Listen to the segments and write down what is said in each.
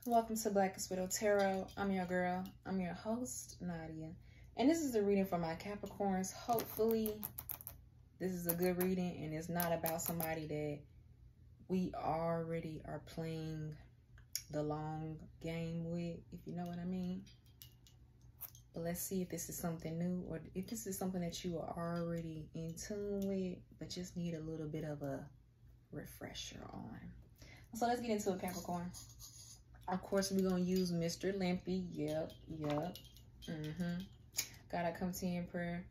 Welcome to Blackestwidowtarot. I'm your girl. I'm your host, Nadia. And this is a reading for my Capricorns. Hopefully, this is a good reading and it's not about somebody that we already are playing the long game with, if you know what I mean. But let's see if this is something new or if this is something that you are already in tune with, but just need a little bit of a refresher on. So let's get into it, Capricorn. Of course, we're going to use Mr. Limpy. Yep. Gotta come to you in prayer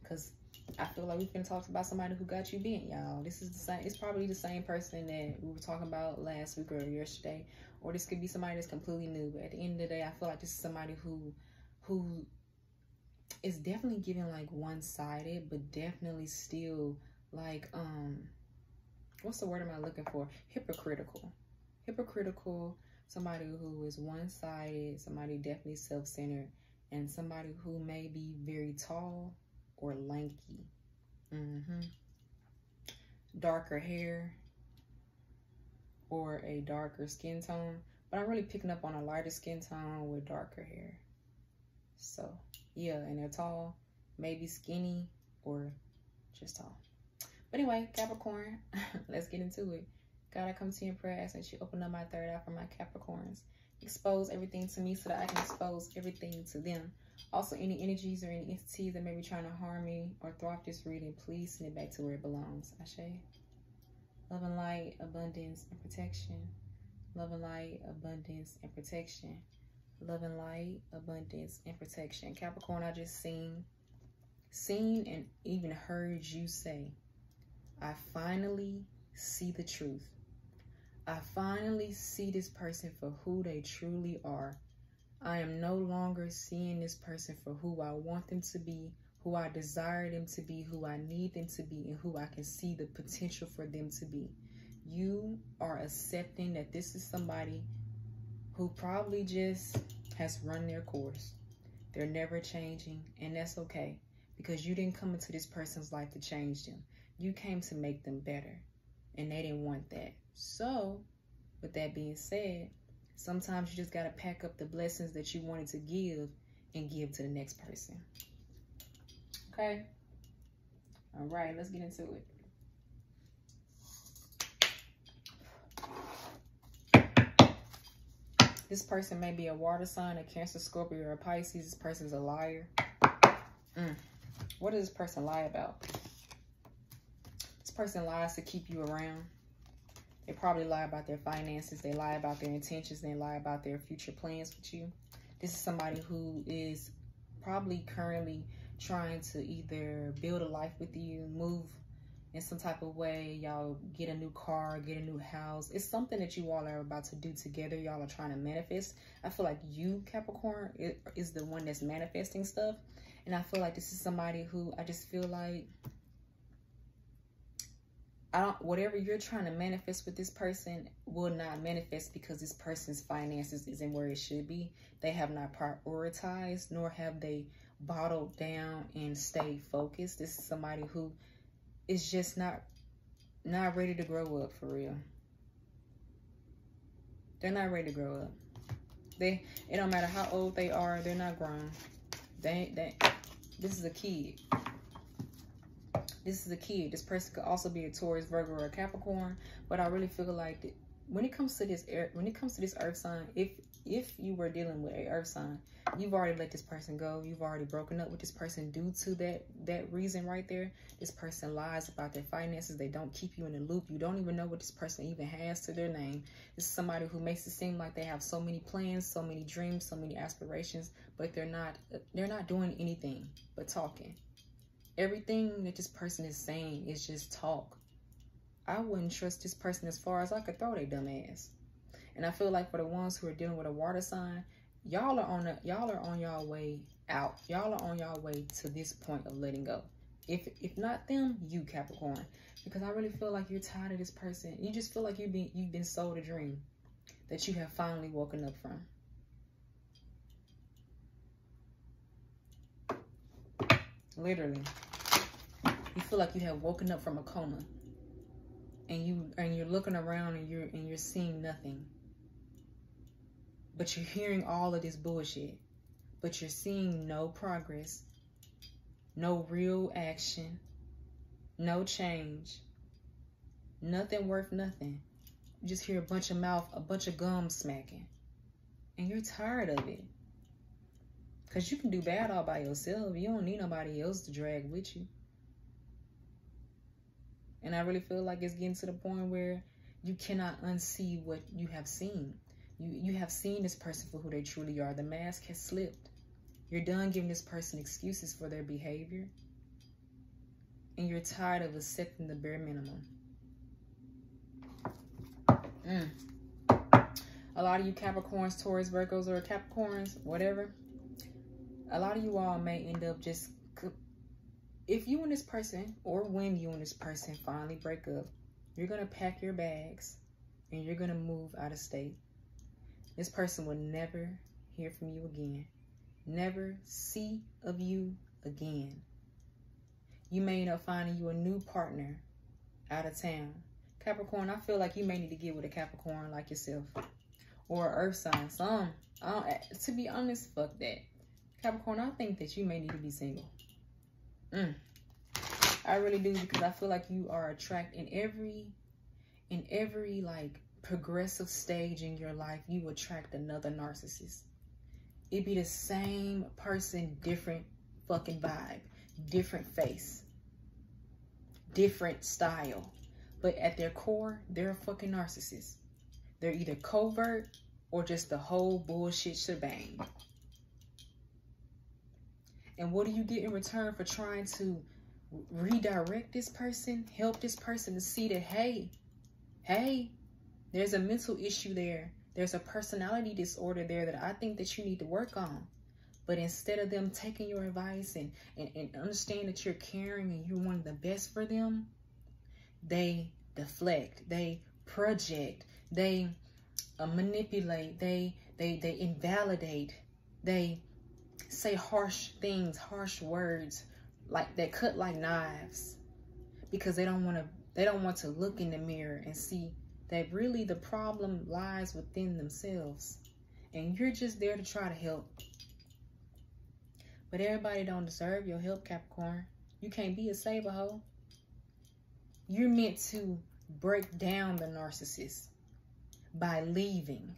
because I feel like we've been talking about somebody who got you bent, y'all. This is the same. It's probably the same person that we were talking about last week or yesterday. Or this could be somebody that's completely new. But at the end of the day, I feel like this is somebody who is definitely giving like one-sided, but definitely still like, what's the word am I looking for? Hypocritical. Somebody who is one-sided, somebody definitely self-centered, and somebody who may be very tall or lanky. Darker hair or a darker skin tone, but I'm really picking up on a lighter skin tone with darker hair. So, yeah, and they're tall, maybe skinny, or just tall. But anyway, Capricorn, let's get into it. God, I come to you in prayer asking that you open up my third eye for my Capricorns. Expose everything to me so that I can expose everything to them. Also, any energies or any entities that may be trying to harm me or throw off this reading, please send it back to where it belongs. Ashe. Love and light, abundance, and protection. Love and light, abundance, and protection. Love and light, abundance, and protection. Capricorn, I just seen and even heard you say, I finally see the truth. I finally see this person for who they truly are. I am no longer seeing this person for who I want them to be, who I desire them to be, who I need them to be, and who I can see the potential for them to be. You are accepting that this is somebody who probably just has run their course. They're never changing, and that's okay, because you didn't come into this person's life to change them. You came to make them better, and they didn't want that. So, with that being said, sometimes you just got to pack up the blessings that you wanted to give and give to the next person. Okay? All right, let's get into it. This person may be a water sign, a Cancer, Scorpio, or a Pisces. This person's a liar. What does this person lie about? This person lies to keep you around. They probably lie about their finances. They lie about their intentions. They lie about their future plans with you. This is somebody who is probably currently trying to either build a life with you, move in some type of way. Y'all get a new car, get a new house. It's something that you all are about to do together. Y'all are trying to manifest. I feel like you, Capricorn, is the one that's manifesting stuff. And I feel like this is somebody who I just feel like whatever you're trying to manifest with this person will not manifest because this person's finances isn't where it should be. They have not prioritized, nor have they bottled down and stayed focused. This is somebody who is just not ready to grow up, for real. They're not ready to grow up. It don't matter how old they are, they're not grown. This is a kid. This is a kid. This person could also be a Taurus, Virgo, or a Capricorn. But I really feel like that when it comes to this earth sign, if you were dealing with a earth sign, you've already let this person go. You've already broken up with this person due to that reason right there. This person lies about their finances. They don't keep you in the loop. You don't even know what this person even has to their name. This is somebody who makes it seem like they have so many plans, so many dreams, so many aspirations, but they're not doing anything but talking. Everything that this person is saying is just talk. I wouldn't trust this person as far as I could throw their dumb ass. And I feel like for the ones who are dealing with a water sign, y'all are on y'all way out. Y'all are on y'all way to this point of letting go. If not them, you, Capricorn. Because I really feel like you're tired of this person. You just feel like you've been sold a dream that you have finally woken up from. Literally. You feel like you have woken up from a coma. And you're looking around and you're seeing nothing. but you're hearing all of this bullshit, but you're seeing no progress, no real action, no change, nothing worth nothing. You just hear a bunch of gum smacking, and you're tired of it. Because you can do bad all by yourself. You don't need nobody else to drag with you. And I really feel like it's getting to the point where you cannot unsee what you have seen. You have seen this person for who they truly are. The mask has slipped. You're done giving this person excuses for their behavior. And you're tired of accepting the bare minimum. A lot of you Capricorns, Taurus, Virgos, or Capricorns, whatever. A lot of you all may end up just... If you and this person, or when you and this person finally break up, you're going to pack your bags and you're going to move out of state. This person will never hear from you again. Never see of you again. You may end up finding you a new partner out of town. Capricorn, I feel like you may need to get with a Capricorn like yourself. Or an earth sign. To be honest, fuck that. Capricorn, I think that you may need to be single. I really do, because I feel like you are attracted in every like progressive stage in your life. You attract another narcissist. It be the same person, different fucking vibe, different face, different style, but at their core, they're a fucking narcissist. They're either covert or just the whole bullshit shebang. And what do you get in return for trying to redirect this person, help this person to see that, hey, there's a mental issue there. There's a personality disorder there that I think that you need to work on. But instead of them taking your advice and understand that you're caring and you're one of the best for them, they deflect, they project, they manipulate, they invalidate, they say harsh things, harsh words, like that cut like knives, because they don't want to look in the mirror and see that really the problem lies within themselves, and you're just there to try to help. But everybody don't deserve your help, Capricorn. You can't be a saver hoe. You're meant to break down the narcissist by leaving.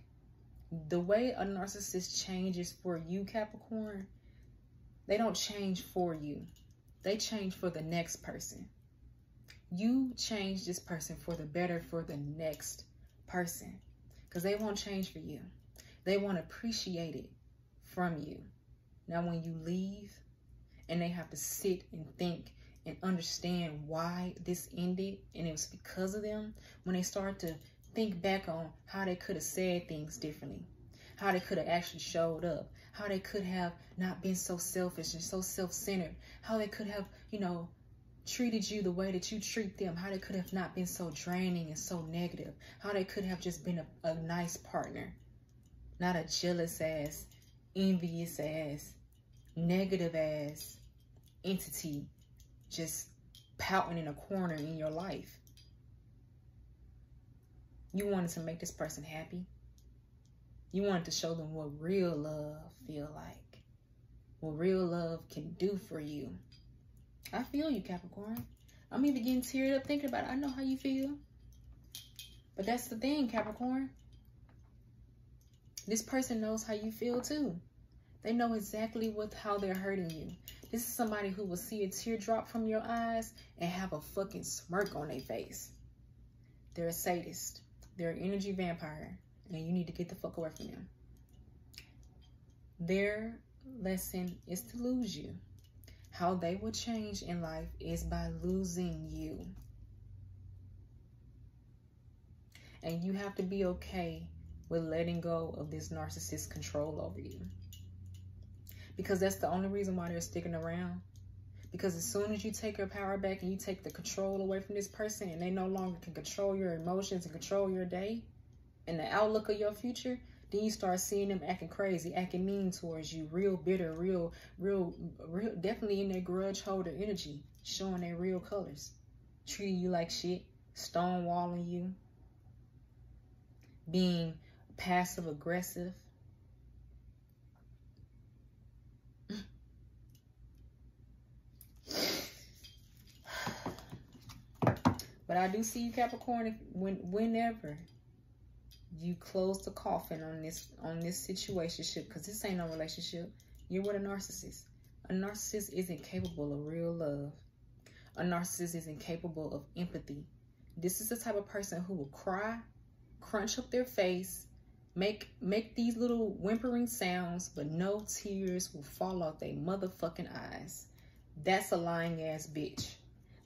The way a narcissist changes for you, Capricorn, they don't change for you. They change for the next person. You change this person for the better for the next person, because they won't change for you. They won't appreciate it from you. Now, when you leave and they have to sit and think and understand why this ended and it was because of them, when they start to think back on how they could have said things differently, how they could have actually showed up, how they could have not been so selfish and so self-centered, how they could have, treated you the way that you treat them, how they could have not been so draining and so negative, how they could have just been a nice partner, not a jealous ass, envious ass, negative ass entity just pouting in a corner in your life. You wanted to make this person happy. You wanted to show them what real love feel like, what real love can do for you. I feel you, Capricorn. I'm even getting teared up thinking about it. I know how you feel. But that's the thing, Capricorn. This person knows how you feel too. They know exactly how they're hurting you. This is somebody who will see a teardrop from your eyes and have a fucking smirk on their face. They're a sadist. They're an energy vampire. And you need to get the fuck away from them. Their lesson is to lose you. How they will change in life is by losing you. And you have to be okay with letting go of this narcissist's control over you. Because that's the only reason why they're sticking around. Because as soon as you take your power back and you take the control away from this person and they no longer can control your emotions and control your day and the outlook of your future, then you start seeing them acting crazy, acting mean towards you, real bitter, real, definitely in their grudge holder energy, showing their real colors, treating you like shit, stonewalling you, being passive aggressive, But I do see you, Capricorn, whenever you close the coffin on this situationship, because this ain't no relationship. You're with a narcissist. A narcissist isn't capable of real love. A narcissist isn't capable of empathy. This is the type of person who will cry, crunch up their face, make these little whimpering sounds, but no tears will fall out their motherfucking eyes. That's a lying ass bitch.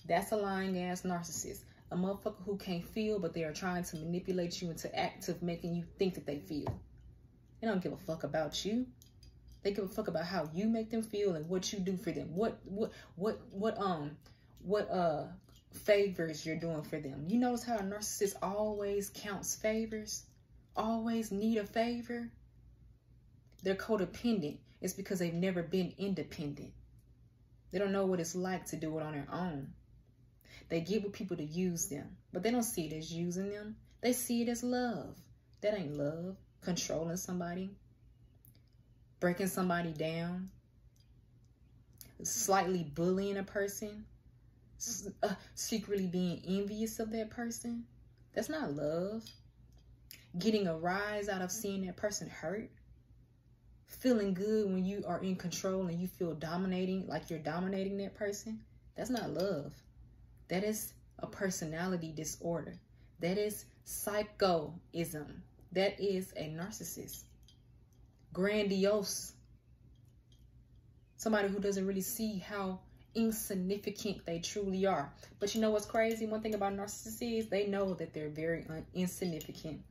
That's a lying ass narcissist. A motherfucker who can't feel, but they are trying to manipulate you into active making you think that they feel. They don't give a fuck about you. They give a fuck about how you make them feel and what you do for them. What favors you're doing for them. You notice how a narcissist always counts favors? Always need a favor? They're codependent. It's because they've never been independent. They don't know what it's like to do it on their own. They get with people to use them, but they don't see it as using them. They see it as love. That ain't love. Controlling somebody, breaking somebody down, slightly bullying a person, secretly being envious of that person. That's not love. Getting a rise out of seeing that person hurt. Feeling good when you are in control and you feel dominating, like you're dominating that person. That's not love. That is a personality disorder. That is psychoism. That is a narcissist. Grandiose. Somebody who doesn't really see how insignificant they truly are. But you know what's crazy? One thing about narcissists is they know that they're very insignificant.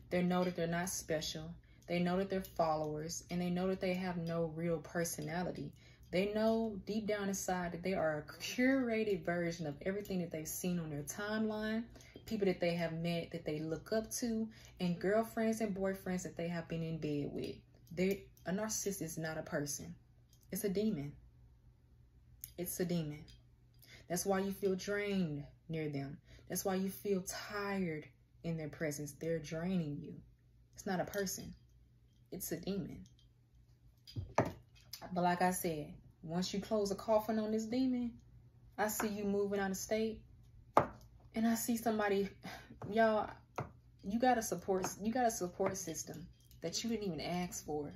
They know that they're not special. They know that they're followers. And they know that they have no real personality. They know deep down inside that they are a curated version of everything that they've seen on their timeline, people that they have met that they look up to, and girlfriends and boyfriends that they have been in bed with. A narcissist is not a person. It's a demon. It's a demon. That's why you feel drained near them. That's why you feel tired in their presence. They're draining you. It's not a person. It's a demon. But like I said, once you close a coffin on this demon, I see you moving out of state. And I see somebody, y'all, you got a support system that you didn't even ask for.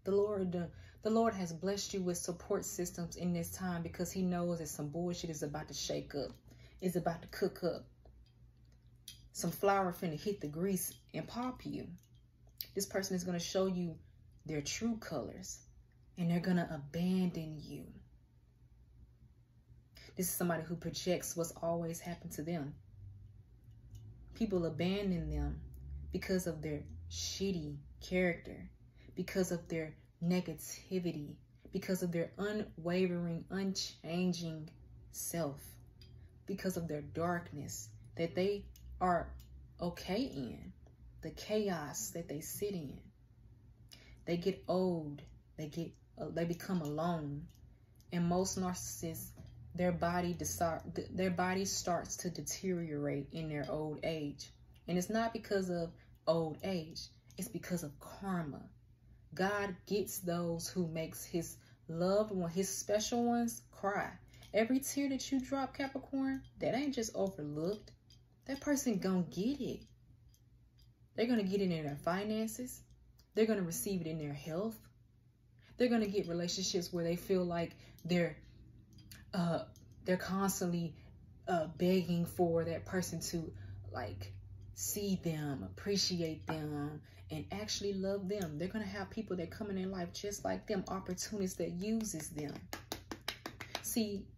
The Lord has blessed you with support systems in this time because he knows that some bullshit is about to shake up. It's about to cook up. Some flour finna hit the grease and pop you. This person is going to show you their true colors. And they're going to abandon you. This is somebody who projects what's always happened to them. People abandon them because of their shitty character, because of their negativity, because of their unwavering, unchanging self, because of their darkness that they are okay in, the chaos that they sit in. They get old. They become alone. And most narcissists, their body starts to deteriorate in their old age. And it's not because of old age. It's because of karma. God gets those who makes his loved one, his special ones, cry. Every tear that you drop, Capricorn, that ain't just overlooked. That person gonna get it. They're gonna get it in their finances. They're gonna receive it in their health. They're going to get relationships where they feel like they're constantly begging for that person to like see them, appreciate them, and actually love them. They're going to have people that come in their life just like them, opportunists that uses them. See,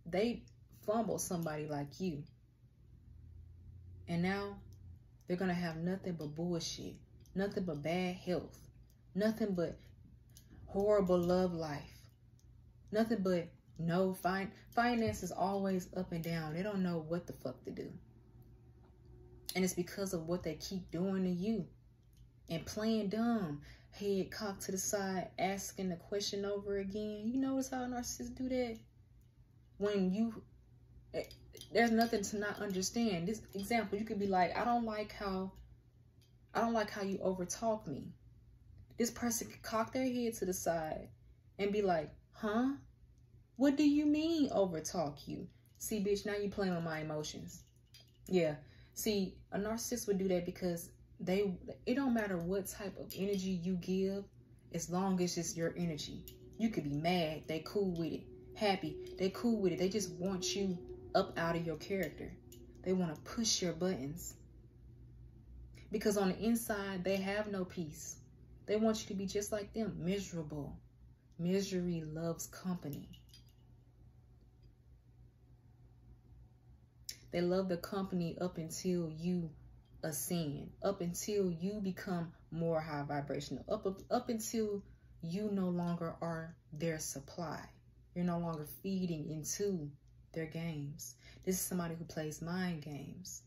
they fumble somebody like you. And now they're going to have nothing but bullshit, nothing but bad health, nothing but horrible love life, nothing but no finances always up and down. They don't know what the fuck to do. And it's because of what they keep doing to you and playing dumb, head cocked to the side, asking the question over again. You notice how narcissists do that? When there's nothing to not understand. This example, you could be like, I don't like how you overtalk me. This person could cock their head to the side and be like, huh? What do you mean overtalk you? See, bitch, now you playing with my emotions. Yeah. See, a narcissist would do that because it don't matter what type of energy you give, as long as it's your energy. You could be mad, they cool with it. Happy, they cool with it. They just want you up out of your character. They want to push your buttons. Because on the inside, they have no peace. They want you to be just like them, miserable. Misery loves company. They love the company up until you ascend, up until you become more high vibrational, up until you no longer are their supply. You're no longer feeding into their games. This is somebody who plays mind games.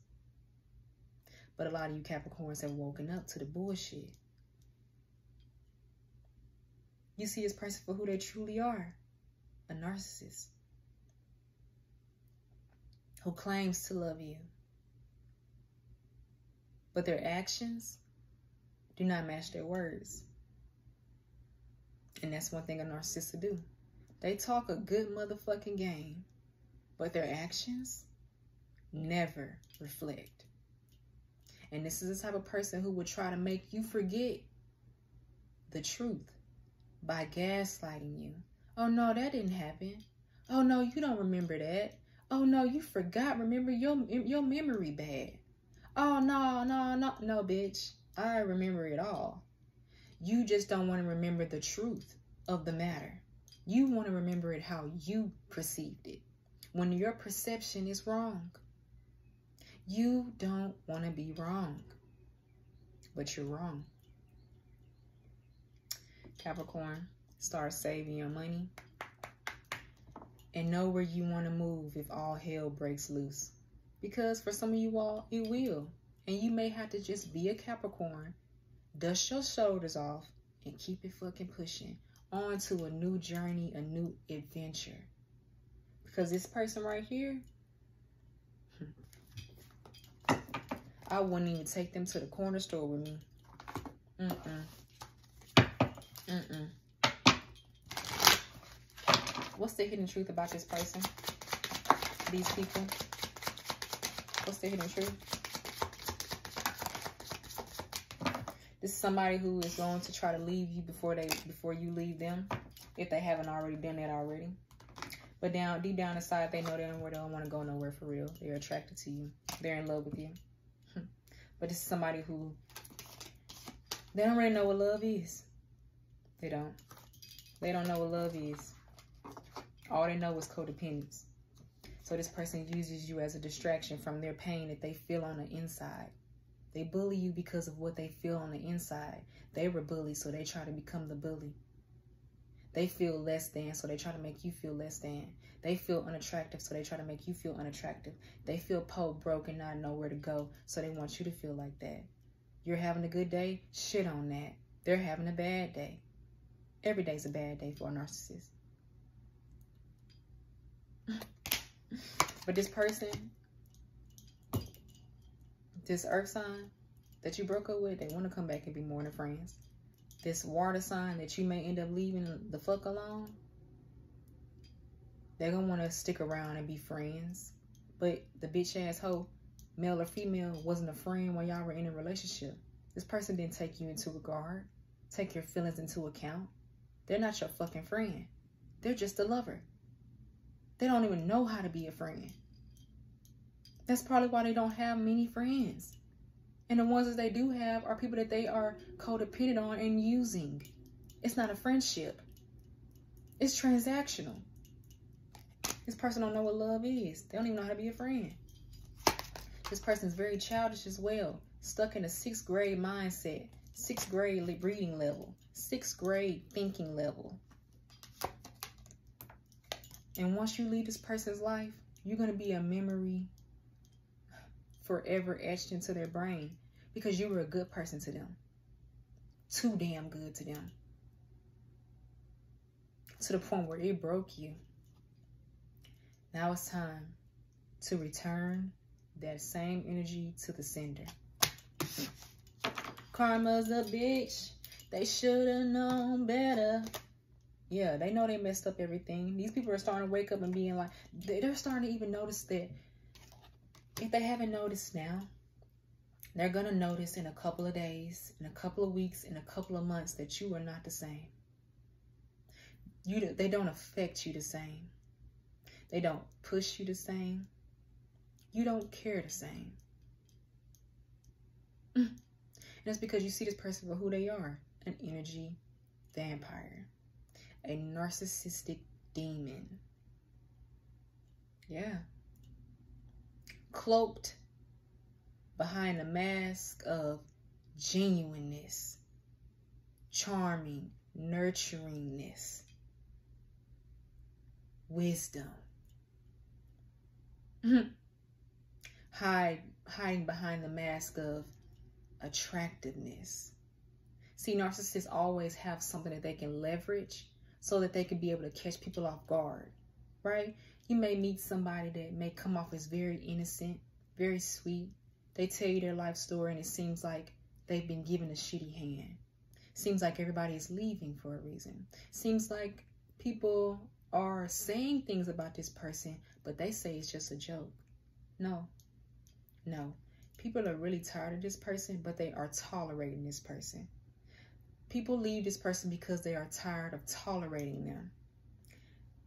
But a lot of you Capricorns have woken up to the bullshit. You see this person for who they truly are, a narcissist who claims to love you. But their actions do not match their words. And that's one thing a narcissist will do. They talk a good motherfucking game, but their actions never reflect. And this is the type of person who would try to make you forget the truth by gaslighting you. Oh no, that didn't happen. Oh no, you don't remember that. Oh no, you forgot. Remember, your memory bad. Oh no, bitch. I remember it all. You just don't want to remember the truth of the matter. You want to remember it how you perceived it, when your perception is wrong. You don't want to be wrong, but you're wrong. Capricorn, start saving your money and know where you want to move if all hell breaks loose. Because for some of you all, it will. And you may have to just be a Capricorn, dust your shoulders off, and keep it fucking pushing on to a new journey, a new adventure. Because this person right here, I wouldn't even take them to the corner store with me. What's the hidden truth about this person? These people? What's the hidden truth? This is somebody who is going to try to leave you before you leave them, if they haven't already done that already. But deep down inside, they know they don't want to go nowhere for real. They're attracted to you. They're in love with you. But this is somebody who, they don't really know what love is. They don't. They don't know what love is. All they know is codependence. So this person uses you as a distraction from their pain that they feel on the inside. They bully you because of what they feel on the inside. They were bullied, so they try to become the bully. They feel less than, so they try to make you feel less than. They feel unattractive, so they try to make you feel unattractive. They feel broke and not know where to go, so they want you to feel like that. You're having a good day? Shit on that. They're having a bad day. Every day's a bad day for a narcissist. But this person, this earth sign that you broke up with, they want to come back and be more than friends. This water sign that you may end up leaving the fuck alone, they're going to want to stick around and be friends. But the bitch ass hoe, male or female, wasn't a friend when y'all were in a relationship. This person didn't take you into regard, take your feelings into account. They're not your fucking friend. They're just a lover. They don't even know how to be a friend. That's probably why they don't have many friends. And the ones that they do have are people that they are codependent on and using. It's not a friendship. It's transactional. This person don't know what love is. They don't even know how to be a friend. This person is very childish as well. Stuck in a 6th grade mindset. 6th grade reading level. 6th grade thinking level. And once you leave this person's life, you're going to be a memory forever etched into their brain because you were a good person to them. Too damn good to them. To the point where it broke you. Now it's time to return that same energy to the sender. Karma's a bitch. They should have known better. Yeah, they know they messed up everything. These people are starting to wake up and being like, they're starting to even notice that If they haven't noticed now, they're going to notice in a couple of days, in a couple of weeks, in a couple of months that you are not the same. They don't affect you the same. They don't push you the same. You don't care the same. And that's because you see this person for who they are. An energy vampire. A narcissistic demon. Yeah. Cloaked behind a mask of genuineness, charming, nurturingness, wisdom. Hiding behind the mask of attractiveness. See, narcissists always have something that they can leverage so that they can be able to catch people off guard, right? You may meet somebody that may come off as very innocent, very sweet. They tell you their life story and it seems like they've been given a shitty hand. Seems like everybody is leaving for a reason. Seems like people are saying things about this person, but they say it's just a joke. No. People are really tired of this person, but they are tolerating this person. People leave this person because they are tired of tolerating them.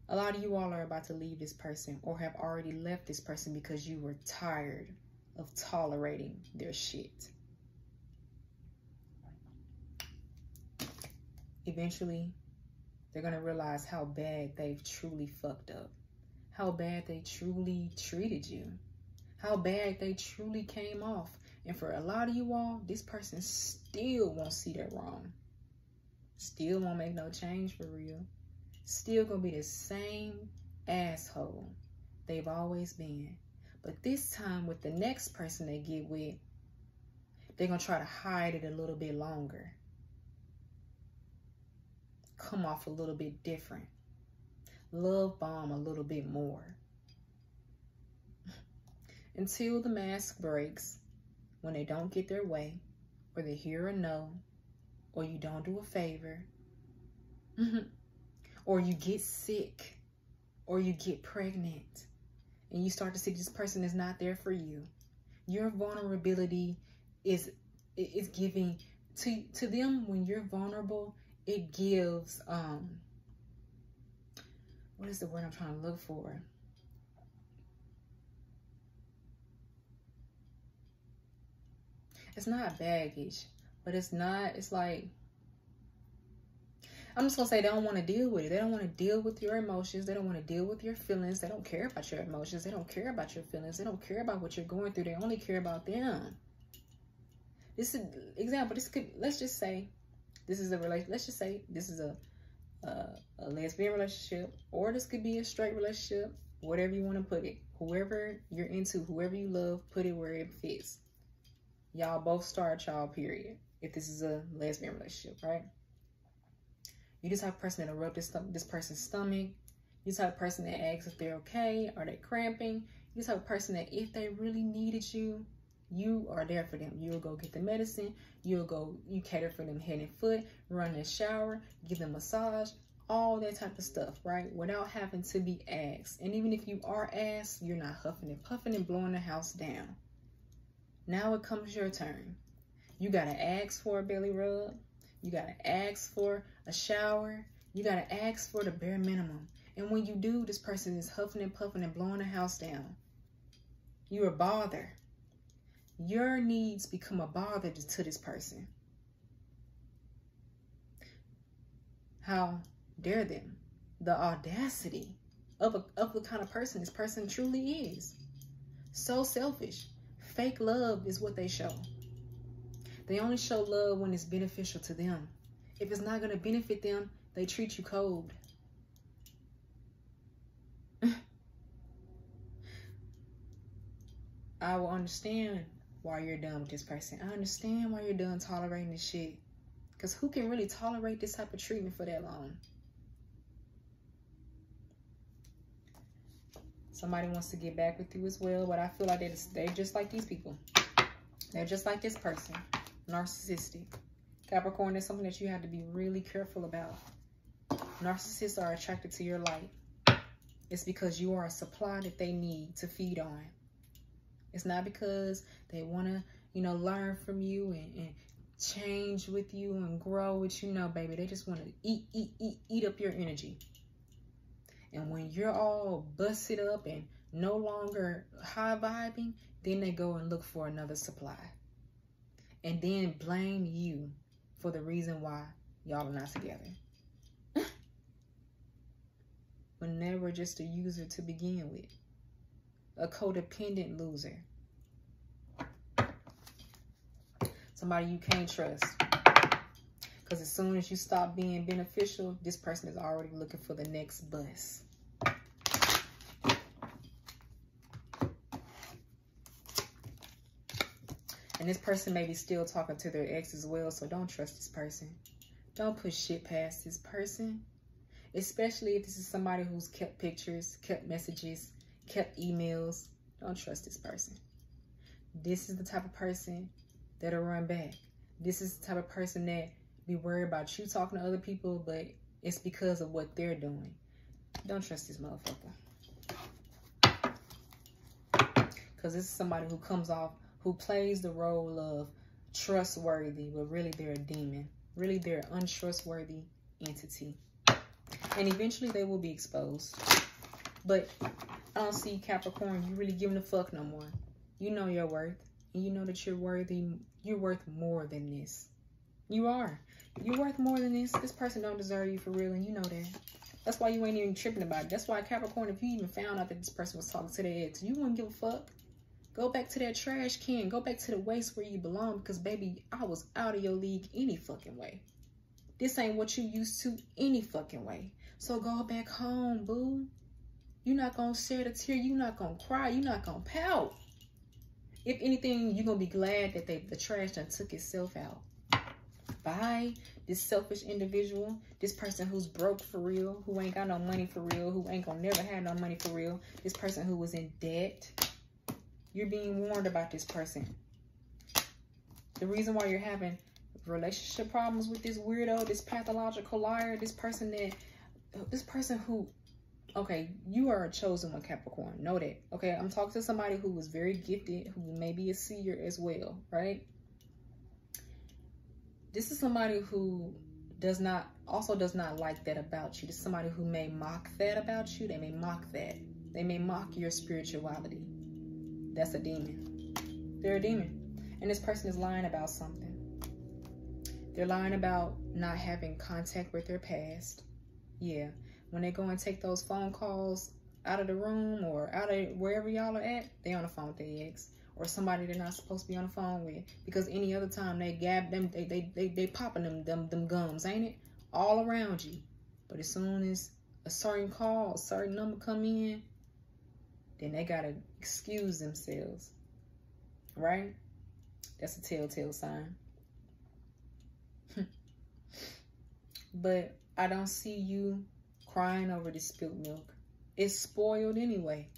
A lot of you all are about to leave this person or have already left this person because you were tired of tolerating their shit. Eventually, they're going to realize how bad they've truly fucked up. How bad they truly treated you. How bad they truly came off. And for a lot of you all, this person still won't see that wrong. Still won't make no change for real. Still gonna be the same asshole they've always been. But this time with the next person they get with, they're gonna try to hide it a little bit longer. Come off a little bit different. Love bomb a little bit more. Until the mask breaks, when they don't get their way, or they hear a no, or you don't do a favor, or you get sick, or you get pregnant, and you start to see this person is not there for you. Your vulnerability is giving to them. When you're vulnerable, it gives what is the word I'm trying to look for? It's not baggage, but it's like, I'm just gonna say they don't want to deal with it. They don't want to deal with your emotions. They don't want to deal with your feelings. They don't care about your emotions. They don't care about your feelings. They don't care about what you're going through. They only care about them. This is example. This could, let's just say this is a relation. Let's just say this is a lesbian relationship, or this could be a straight relationship, whatever you want to put it. Whoever you're into, whoever you love, put it where it fits. Y'all both start y'all period. If this is a lesbian relationship, right? You're the type of person that'll rub this person's stomach. You're the type of person that asks if they're okay. Are they cramping? You're the type of person that if they really needed you, you are there for them. You'll go get the medicine. You cater for them head and foot, run their shower, give them massage, all that type of stuff, right? Without having to be asked. And even if you are asked, you're not huffing and puffing and blowing the house down. Now it comes your turn. You got to ask for a belly rub. You got to ask for a shower. You got to ask for the bare minimum. And when you do, this person is huffing and puffing and blowing the house down. You're a bother. Your needs become a bother to this person. How dare them? The audacity of the kind of person this person truly is. So selfish. Fake love is what they show. They only show love when it's beneficial to them. If it's not going to benefit them, they treat you cold. I will understand why you're done with this person. I understand why you're done tolerating this shit. Because who can really tolerate this type of treatment for that long? Somebody wants to get back with you as well, but I feel like they're just like these people. They're just like this person. Narcissistic. Capricorn is something that you have to be really careful about. Narcissists are attracted to your light. It's because you are a supply that they need to feed on. It's not because they want to, you know, learn from you and change with you and grow with you. No, baby, they just want to eat up your energy. And when you're all busted up and no longer high vibing, then they go and look for another supply. And then blame you for the reason why y'all are not together. When they were just a user to begin with. A codependent loser. Somebody you can't trust. Because as soon as you stop being beneficial, this person is already looking for the next bus. And this person may be still talking to their ex as well, so don't trust this person. Don't push shit past this person. Especially if this is somebody who's kept pictures, kept messages, kept emails. Don't trust this person. This is the type of person that'll run back. This is the type of person that be worried about you talking to other people, but it's because of what they're doing. Don't trust this motherfucker. Because this is somebody who comes off, who plays the role of trustworthy, but really they're a demon. Really they're an untrustworthy entity. And eventually they will be exposed. But I don't see, Capricorn, you really giving a fuck no more. You know your worth. And you know that you're worthy. You're worth more than this. You are. You're worth more than this. This person don't deserve you for real, and you know that. That's why you ain't even tripping about it. That's why, Capricorn, if you even found out that this person was talking to their ex, you wouldn't give a fuck. Go back to that trash can. Go back to the waste where you belong, because, baby, I was out of your league any fucking way. This ain't what you used to any fucking way. So go back home, boo. You're not going to shed a tear. You're not going to cry. You're not going to pout. If anything, you're going to be glad that the trash done took itself out. Bye. This selfish individual, this person who's broke for real, who ain't got no money for real, who ain't going to never have no money for real, this person who was in debt. You're being warned about this person. The reason why you're having relationship problems with this weirdo, this pathological liar, this person who, okay, you are a chosen one, Capricorn. Know that. Okay, I'm talking to somebody who was very gifted, who may be a seer as well, right? This is somebody who does not like that about you. This is somebody who may mock that about you. They may mock that. They may mock your spirituality. That's a demon. They're a demon. And this person is lying about something. They're lying about not having contact with their past. Yeah. When they go and take those phone calls out of the room or out of wherever y'all are at, they on the phone with their ex. Or somebody they're not supposed to be on the phone with. Because any other time they gab them, they popping them gums, ain't it? All around you. But as soon as a certain call, a certain number come in, then they gotta excuse themselves. Right? That's a telltale sign. But I don't see you crying over this spilt milk. It's spoiled anyway.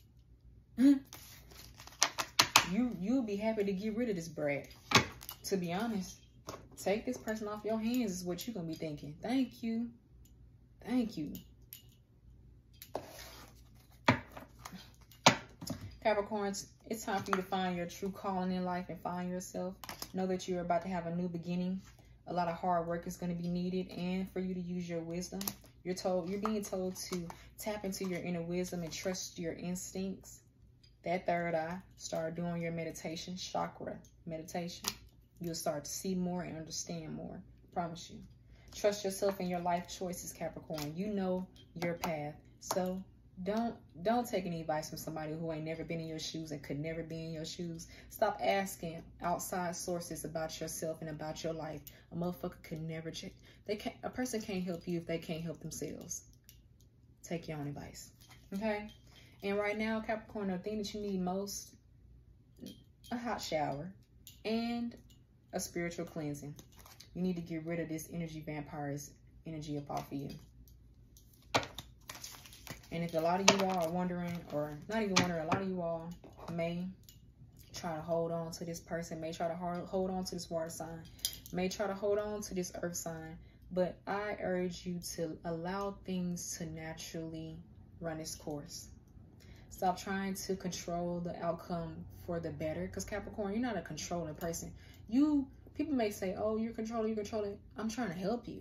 You'll be happy to get rid of this brat. To be honest, take this person off your hands is what you're gonna be thinking. Thank you. Thank you. Capricorns, it's time for you to find your true calling in life and find yourself. Know that you're about to have a new beginning. A lot of hard work is going to be needed, and for you to use your wisdom. You're being told to tap into your inner wisdom and trust your instincts. That third eye, start doing your meditation, chakra meditation. You'll start to see more and understand more. I promise you. Trust yourself in your life choices, Capricorn. You know your path. So don't take any advice from somebody who ain't never been in your shoes and could never be in your shoes. Stop asking outside sources about yourself and about your life. A motherfucker could never check. A person can't help you if they can't help themselves. Take your own advice. Okay? And right now, Capricorn, the thing that you need most, a hot shower and a spiritual cleansing. You need to get rid of this energy vampire's energy up off of you. And if a lot of you all are wondering, or not even wondering, a lot of you all may try to hold on to this person, may try to hold on to this water sign, may try to hold on to this earth sign. But I urge you to allow things to naturally run its course. Stop trying to control the outcome for the better. Because Capricorn, you're not a controlling person. People may say, oh, you're controlling. I'm trying to help you.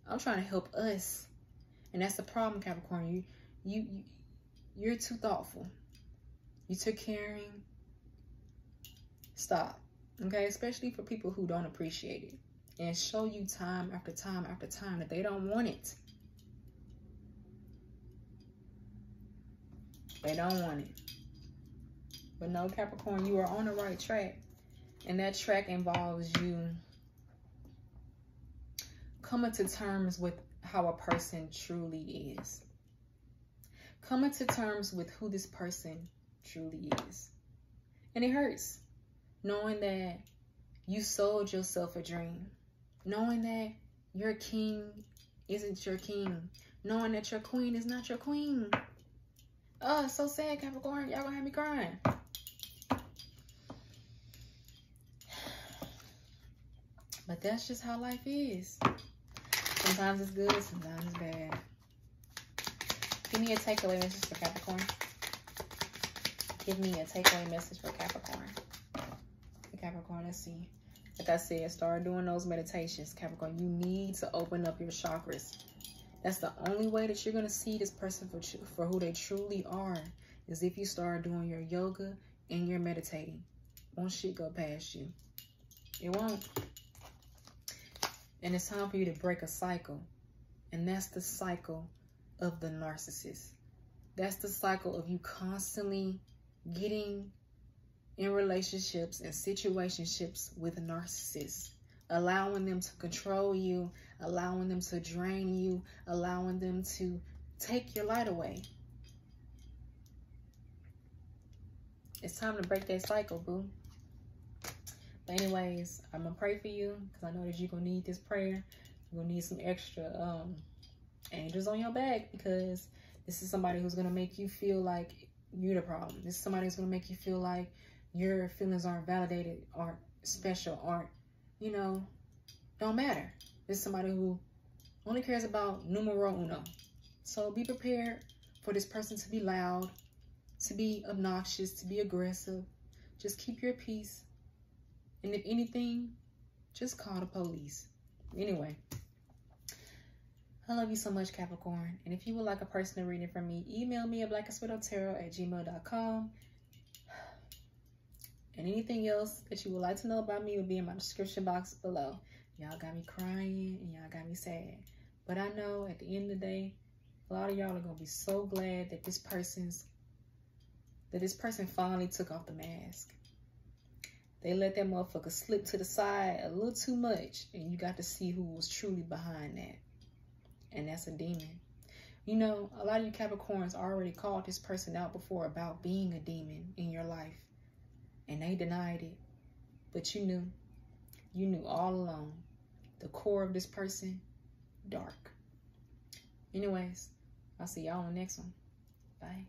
I'm trying to help us. And that's the problem, Capricorn. You're too thoughtful. You're too caring. Stop. Okay? Especially for people who don't appreciate it. And show you time after time after time that they don't want it. They don't want it. But no, Capricorn, you are on the right track. And that track involves you coming to terms with how a person truly is. Coming to terms with who this person truly is. And it hurts knowing that you sold yourself a dream. Knowing that your king isn't your king. Knowing that your queen is not your queen. Oh, it's so sad, Capricorn. Y'all gonna have me crying. But that's just how life is. Sometimes it's good, sometimes it's bad. Give me a takeaway message for Capricorn. Give me a takeaway message for Capricorn. For Capricorn, let's see. Like I said, start doing those meditations, Capricorn. You need to open up your chakras. That's the only way that you're going to see this person for who they truly are, is if you start doing your yoga and your meditating. Won't shit go past you. It won't. And it's time for you to break a cycle. And that's the cycle of the narcissist. That's the cycle of you constantly getting in relationships and situationships with narcissists. Allowing them to control you, allowing them to drain you, allowing them to take your light away. It's time to break that cycle, boo. But anyways, I'm going to pray for you because I know that you're going to need this prayer. You're going to need some extra angels on your back, because this is somebody who's going to make you feel like you're the problem. This is somebody who's going to make you feel like your feelings aren't validated, aren't special, aren't, you know, don't matter. This is somebody who only cares about numero uno. So be prepared for this person to be loud, to be obnoxious, to be aggressive. Just keep your peace. And if anything, just call the police. Anyway, I love you so much, Capricorn. And if you would like a personal reading from me, email me at blackestwidowtarot@gmail.com. And anything else that you would like to know about me will be in my description box below. Y'all got me crying and y'all got me sad. But I know at the end of the day, a lot of y'all are going to be so glad that this person finally took off the mask. They let that motherfucker slip to the side a little too much, and you got to see who was truly behind that. And that's a demon. You know, a lot of you Capricorns already called this person out before about being a demon in your life. And they denied it. But you knew. You knew all along. The core of this person, dark. Anyways, I'll see y'all on the next one. Bye.